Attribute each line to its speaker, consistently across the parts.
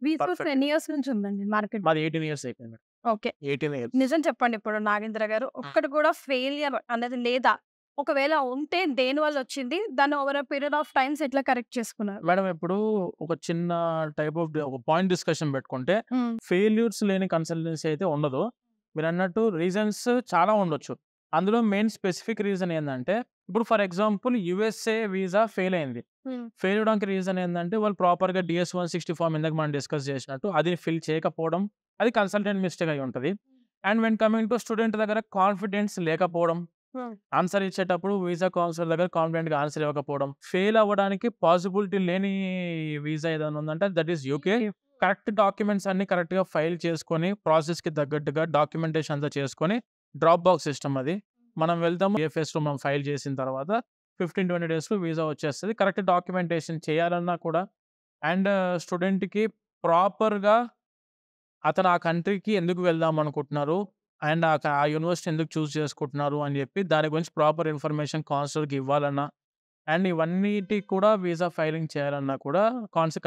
Speaker 1: వీసోస్
Speaker 2: perfect.
Speaker 1: ఎన్ని years నుంచి ఉందండి మార్కెట్?
Speaker 2: మాది 18 ఇయర్స్ అయిపోయింది మేడం.
Speaker 1: ఓకే.
Speaker 2: 18 ఇయర్స్.
Speaker 1: నిజం చెప్పండి ఇప్పుడు నాగేంద్ర గారు. ఒక్కటి కూడా ఫెయిల్యూర్ అనేది లేదా? ఒకవేళ ఉంటే దేనివల్ల వచ్చింది? దాన్ని over a period of times ఎట్లా కరెక్ట్ చేసుకున్నారు?
Speaker 2: మేడం ఇప్పుడు ఒక చిన్న టైప్ ఆఫ్ ఒక పాయింట్ డిస్కషన్ పెట్టుకుంటే
Speaker 1: హ్మ్.
Speaker 2: ఫెయిల్యూర్స్ లేని కన్సల్టెన్సీ అయితే ఉండదు. మీరన్నట్టు రీజన్స్ చాలా ఉండొచ్చు. అందులో మెయిన్ స్పెసిఫిక్ రీజన్ ఏందంటే, ఇప్పుడు for example USA visa fail అయింది.
Speaker 1: హ్మ్.
Speaker 2: ఫెయిల్ అవ్వడానికి రీజన్ ఏందంటే, వాళ్ళు ప్రాపర్‌గా DS-160 ఫార్మ్ ఇందాక మనం డిస్కస్ చేసినట్టు అది ఫిల్ చేయకపోవడం, అది కన్సల్టెంట్ మిస్టేక్ అయి ఉంటది. And when coming to student దగ్గర కాన్ఫిడెన్స్ లేకపోవడం,
Speaker 1: హ్మ్.
Speaker 2: ఆన్సర్ ఇచ్చేటప్పుడు వీసా కౌన్సిలర్ దగ్గర కాన్ఫిడెంట్‌గా ఆన్సర్ ఇవ్వకపోవడం, ఫెయిల్ అవ్వడానికి పాసిబిలిటీ లేని వీసా ఏదైనా ఉందంటే that is UK. Correct documents అన్నీ కరెక్ట్‌గా ఫైల్ చేసుకొని, ప్రాసెస్‌కి తగ్గట్టుగా డాక్యుమెంటేషన్ అంతా చేసుకొని, డ్రాప్ బాక్స్ సిస్టమ్ అది. మనం వెళ్తాము ఏఎఫ్ఎస్‌లో మనం ఫైల్ చేసిన తర్వాత 15-20 డేస్‌లో వీసా వచ్చేస్తది. కరెక్ట్ డాక్యుమెంటేషన్ చేయాలన్నా కూడా అండ్ స్టూడెంట్‌కి ప్రాపర్‌గా అతను ఆ కంట్రీకి ఎందుకు వెళ్దాం అనుకుంటున్నారు? అండ్ ఆ యూనివర్సిటీ ఎందుకు చూజ్ చేసుకుంటున్నారు అని చెప్పి దాని గురించి ప్రాపర్ ఇన్ఫర్మేషన్ కౌన్సిలర్‌కి ఇవ్వాలన్నా, అండ్ ఇవన్నిటికి కూడా వీసా ఫైలింగ్ చేయాలన్నా కూడా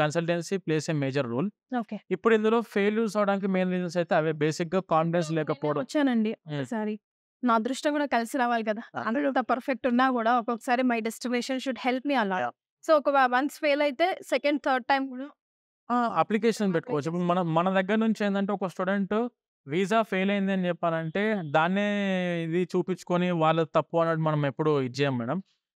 Speaker 2: consultancy place a major role.
Speaker 1: Okay.
Speaker 2: ఇప్పుడు ఇందులో ఫెయిల్యూర్స్ అవ్వడానికి మెయిన్ రీజన్స్ అయితే అవే బేసిక్‌గా కాన్ఫిడెన్స్ లేకపోవడం.
Speaker 1: వచ్చానండి
Speaker 2: హ్మ్.
Speaker 1: ఒకసారి. నా అదృష్టం కూడా కలిసి రావాలి కదా!
Speaker 2: ఆ!
Speaker 1: అంత పర్ఫెక్ట్ ఉన్నా కూడా ఒక్కొక్కసారి my destination should help me a lot.
Speaker 2: Yeah!
Speaker 1: So ఒక వన్స్ ఫెయిల్ అయితే సెకండ్, థర్డ్ టైమ్ కూడా
Speaker 2: అప్లికేషన్
Speaker 1: అప్లై
Speaker 2: పెట్టుకోవచ్చు. ఇప్పుడు
Speaker 1: చేసి
Speaker 2: మన దగ్గర నుంచి ఏందంటే ఒక స్టూడెంట్ వీసా ఫెయిల్ అయింది అని చెప్పాలంటే దాన్నే ఇది చూపించుకొని వాళ్ళది తప్పు అన్నట్టు మనం ఎప్పుడు ఇది చేయం మేడం.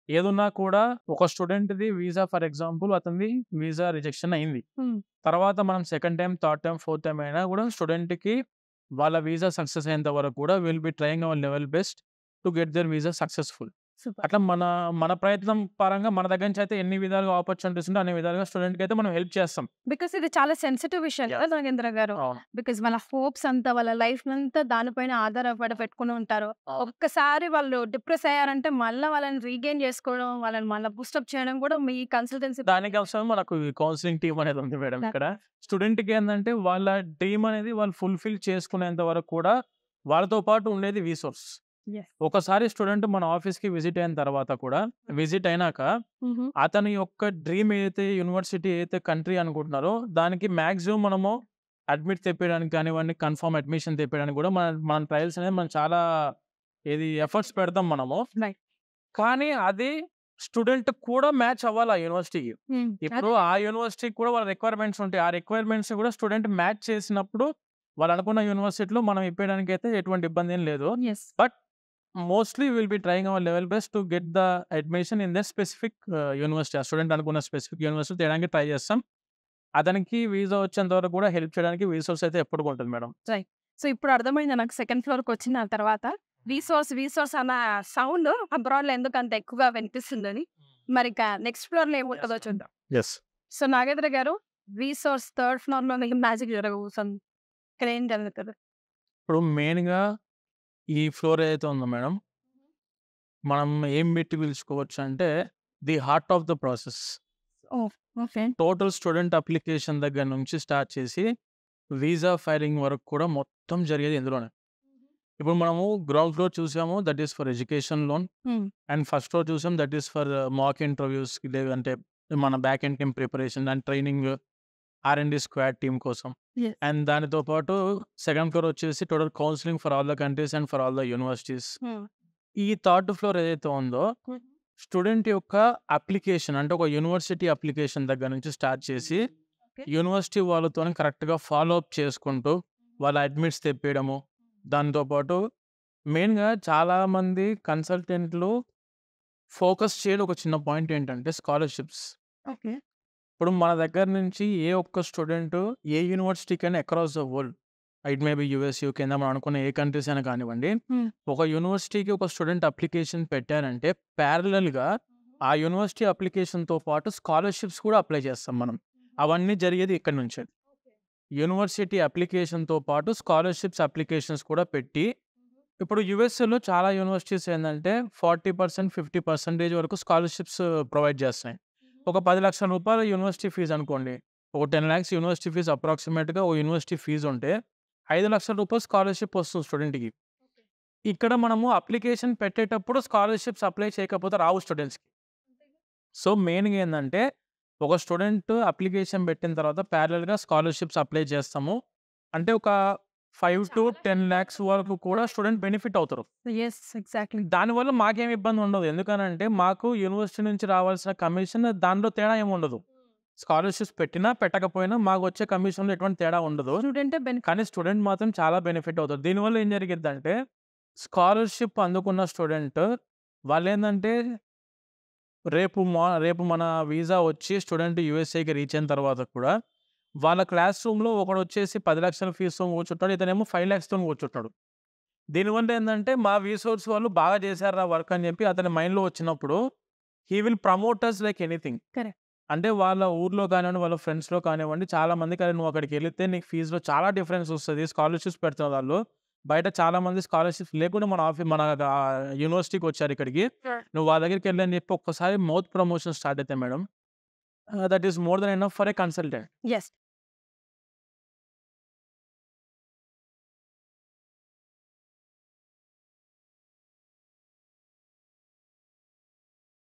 Speaker 2: ఏదున్నా కూడా ఒక స్టూడెంట్‌ది వీసా ఫర్ ఎగ్జాంపుల్ అతనిది వీసా రిజెక్షన్ అయింది.
Speaker 1: హ్మ్.
Speaker 2: తర్వాత మనం second time, third time, fourth time అయినా కూడా స్టూడెంట్‌కి వాళ్ళ వీసా సక్సెస్ అయ్యేంత వరకు కూడా will be trying our level best to get their visa successful.
Speaker 1: Super.
Speaker 2: అట్లా మన ప్రయత్నం పరంగా మన దగ్గర నుంచి అయితే ఎన్ని విధాలుగా ఆపర్చునిటీస్ ఉంటే అన్ని విధాలుగా స్టూడెంట్‌కి అయితే మనం హెల్ప్ చేస్తాం.
Speaker 1: బికాస్ ఇది చాలా సెన్సిటివ్ విషయం
Speaker 2: యాహ్!
Speaker 1: కదా నాగేంద్ర గారు.
Speaker 2: అవును.
Speaker 1: బికాస్ వాళ్ళ హోప్స్ అంతా వాళ్ళ లైఫ్‌నంతా దానిపైన ఆధారపడి పెట్టుకొని ఉంటారు.
Speaker 2: అవును.
Speaker 1: ఒక్కసారి వాళ్ళు డిప్రెస్ అయ్యారంటే మళ్ళా వాళ్ళని రీగెయిన్ చేసుకోవడం, వాళ్ళని మళ్ళా బూస్టప్ చేయడం కూడా మీ కన్సల్టెన్సీ
Speaker 2: దానికోసం మనకు ఈ కౌన్సెలింగ్ టీమ్ అనేది ఉంది మేడం ఇక్కడ. స్టూడెంట్‌కి ఏందంటే వాళ్ళ డ్రీమ్ అనేది వాళ్ళు ఫుల్‌ఫిల్ చేసుకునేంత వరకు కూడా వాళ్ళతో పాటు ఉండేది రిసోర్స్.
Speaker 1: యెస్.
Speaker 2: ఒకసారి స్టూడెంట్ మన ఆఫీస్‌కి విజిట్ అయిన తర్వాత కూడా విజిట్ అయినాక
Speaker 1: హుహు.
Speaker 2: అతని యొక్క డ్రీమ్ ఏదైతే యూనివర్సిటీ ఏదైతే కంట్రీ అనుకుంటున్నారో దానికి మాక్సిమం మనము అడ్మిట్ తెప్పియడానికి కానివ్వండి, కన్ఫర్మ్ అడ్మిషన్ తెప్పియడానికి కూడా మన ట్రయల్స్ అనేది మనం చాలా ఎఫర్ట్స్ పెడతాం మనము.
Speaker 1: రైట్.
Speaker 2: కానీ అది స్టూడెంట్ కూడా మ్యాచ్ అవ్వాలి ఆ యూనివర్సిటీకి.
Speaker 1: హ్మ్.
Speaker 2: ఇప్పుడు ఆ యూనివర్సిటీకి కూడా వాళ్ళ రిక్వైర్మెంట్స్ ఉంటాయి. ఆ రిక్వైర్మెంట్స్‌ని కూడా స్టూడెంట్ మ్యాచ్ చేసినప్పుడు వాళ్ళు అనుకున్న యూనివర్సిటీలో మనం ఇప్పేయడానికైతే ఎటువంటి ఇబ్బంది ఏం లేదు.
Speaker 1: Yes.
Speaker 2: But mostly will be trying our level best to get the admission in the specific university. ఆ స్టూడెంట్ అనుకున్న స్పెసిఫిక్ యూనివర్సిటీ తేడానికి ట్రై చేస్తాం. అతనికి వీసా వచ్చేంత వరకు కూడా హెల్ప్ చేయడానికి రిసోర్స్ అయితే ఎప్పటికి ఉంటుంది మేడం.
Speaker 1: రైట్. సో ఇప్పుడు అర్థమైందా నాకు సెకండ్ ఫ్లోర్‌కొచ్చిన తర్వాత రిసోర్స్ అన్న సౌండ్ అబ్రాడ్‌లో ఎందుకు అంత ఎక్కువగా వినిపిస్తుందని. మరిక నెక్స్ట్ ఫ్లోర్‌లో ఏముంటదో చూద్దాం.
Speaker 2: యెస్.
Speaker 1: సో నాగేంద్ర గారు రిసోర్స్ థర్డ్ ఫ్లోర్‌లో మీకు మ్యాజిక్ జరగబోతుంది. ఇక్కడ ఏం జరుగుతది?
Speaker 2: ఇప్పుడు మెయిన్‌గా ఈ ఫ్లోర్ ఏదైతే ఉందో మేడం, మనం ఏం పెట్టి పిలుచుకోవచ్చు అంటే the heart of the process.
Speaker 1: Oh! Okay.
Speaker 2: Total student application దగ్గర నుంచి స్టార్ట్ చేసి వీసా ఫైలింగ్ వరకు కూడా మొత్తం జరిగేది ఇందులోనే. ఇప్పుడు మనము గ్రౌండ్ ఫ్లోర్ చూసాము that is for education loan.
Speaker 1: Hmm.
Speaker 2: And first floor చూసాం దట్ ఈస్ ఫర్ మాక్ ఇంటర్వ్యూస్‌కి లేదంటే మన back end team preparation and training R and D squad team కోసం.
Speaker 1: యెస్.
Speaker 2: అండ్ దానితో పాటు సెకండ్ ఫ్లోర్ వచ్చేసి total counselling for all the countries and for all the universities.
Speaker 1: Hmm.
Speaker 2: ఈ third floor ఏదైతే ఉందో స్టూడెంట్ యొక్క అప్లికేషన్ అంటే ఒక యూనివర్సిటీ అప్లికేషన్ దగ్గర నుంచి స్టార్ట్ చేసి
Speaker 1: ఓకే.
Speaker 2: యూనివర్సిటీ వాళ్ళతోని కరెక్ట్‌గా ఫాలో అప్ చేసుకుంటూ వాళ్ళ అడ్మిట్స్ తెప్పియడము. దాంతో పాటు మెయిన్‌గా చాలామంది కన్సల్టెంట్లు ఫోకస్ చేయని ఒక చిన్న పాయింట్ ఏంటంటే స్కాలర్‌షిప్స్.
Speaker 1: ఓకే.
Speaker 2: ఇప్పుడు మన దగ్గర నుంచి ఏ ఒక్క స్టూడెంట్ ఏ యూనివర్సిటీకైనా across the world it may be US, UK మనం అనుకున్న ఏ కంట్రీస్ అయినా కానివ్వండి.
Speaker 1: హ్మ్.
Speaker 2: ఒక యూనివర్సిటీకి ఒక స్టూడెంట్ అప్లికేషన్ పెట్టారంటే ప్యారలల్‌గా ఆ యూనివర్సిటీ అప్లికేషన్‌తో పాటు స్కాలర్‌షిప్స్ కూడా అప్లై చేస్తాం మనం. అవన్నీ జరిగేది ఇక్కడి నుంచే. యూనివర్సిటీ అప్లికేషన్‌తో పాటు స్కాలర్‌షిప్స్ అప్లికేషన్స్ కూడా పెట్టి ఇప్పుడు యూఎస్‌లో చాలా యూనివర్సిటీస్ ఏందంటే 40%, 50% వరకు స్కాలర్‌షిప్స్ ప్రొవైడ్ చేస్తున్నాయి. ఒక రూ. 10,00,000 యూనివర్సిటీ ఫీజ్ అనుకోండి. ఒక 10,00,000 యూనివర్సిటీ ఫీజ్ అప్రాక్సిమేట్‌గా ఓ యూనివర్సిటీ ఫీజ్ ఉంటే రూ. 5,00,000 స్కాలర్‌షిప్ వస్తుంది స్టూడెంట్‌కి. ఇక్కడ మనము అప్లికేషన్ పెట్టేటప్పుడు స్కాలర్‌షిప్స్ అప్లై చేయకపోతే రావు స్టూడెంట్స్‌కి. సో, మెయిన్‌గా ఏందంటే ఒక స్టూడెంట్ అప్లికేషన్ పెట్టిన తర్వాత ప్యారలల్‌గా స్కాలర్‌షిప్స్ అప్లై చేస్తాము. అంటే ఒక 5-10 లాక్స్ వరకు కూడా స్టూడెంట్ బెనిఫిట్ అవుతారు.
Speaker 1: యెస్. ఎగ్జాక్ట్‌లీ.
Speaker 2: దానివల్ల మాకేం ఇబ్బంది ఉండదు. ఎందుకనంటే మాకు యూనివర్సిటీ నుంచి రావాల్సిన కమిషన్ దానిలో తేడా ఏమి ఉండదు. స్కాలర్‌షిప్స్ పెట్టినా, పెట్టకపోయినా మాకొచ్చే కమిషన్‌లో ఎటువంటి తేడా ఉండదు.
Speaker 1: స్టూడెంటే బెనిఫిట్.
Speaker 2: కానీ స్టూడెంట్ మాత్రం చాలా బెనిఫిట్ అవుతారు. దీనివల్ల ఏం జరిగిద్దంటే స్కాలర్‌షిప్ అందుకున్న స్టూడెంట్ వాళ్ళేందంటే రేపు మన వీసా వచ్చి స్టూడెంట్ యూఎస్ఏకి రీచ్ అయిన తర్వాత కూడా వాళ్ళ క్లాస్ రూమ్‌లో ఒకడొచ్చేసి 10,00,000 ఫీజుతోని కూర్చుంటాడు. ఇతనేమో 5,00,000తోని కూర్చుంటాడు. దీనివల్ల ఏందంటే మా వీసోర్స్ వాళ్ళు బాగా చేశారురా వర్క్ అని చెప్పి అతని మైండ్‌లో వచ్చినప్పుడు he will promote us like anything.
Speaker 1: Correct.
Speaker 2: అంటే వాళ్ళ ఊర్లో కానివ్వండి, వాళ్ళ ఫ్రెండ్స్‌లో కానివ్వండి చాలా మందికి "అరే! నువ్వు అక్కడికెళ్తే నీకు ఫీజ్‌లో చాలా డిఫరెన్స్ వస్తది. స్కాలర్‌షిప్స్ పెడుతున్నారు వాళ్ళు. బయట చాలా మంది స్కాలర్‌షిప్స్ లేకుండా మన యూనివర్సిటీకి వచ్చారు ఇక్కడికి. నువ్వు వాళ్ళ దగ్గరికెళ్లి" అని చెప్పి ఒక్కసారి మౌత్ ప్రమోషన్ స్టార్ట్ అయితే madam that is more than enough for a consultant.
Speaker 1: Yes.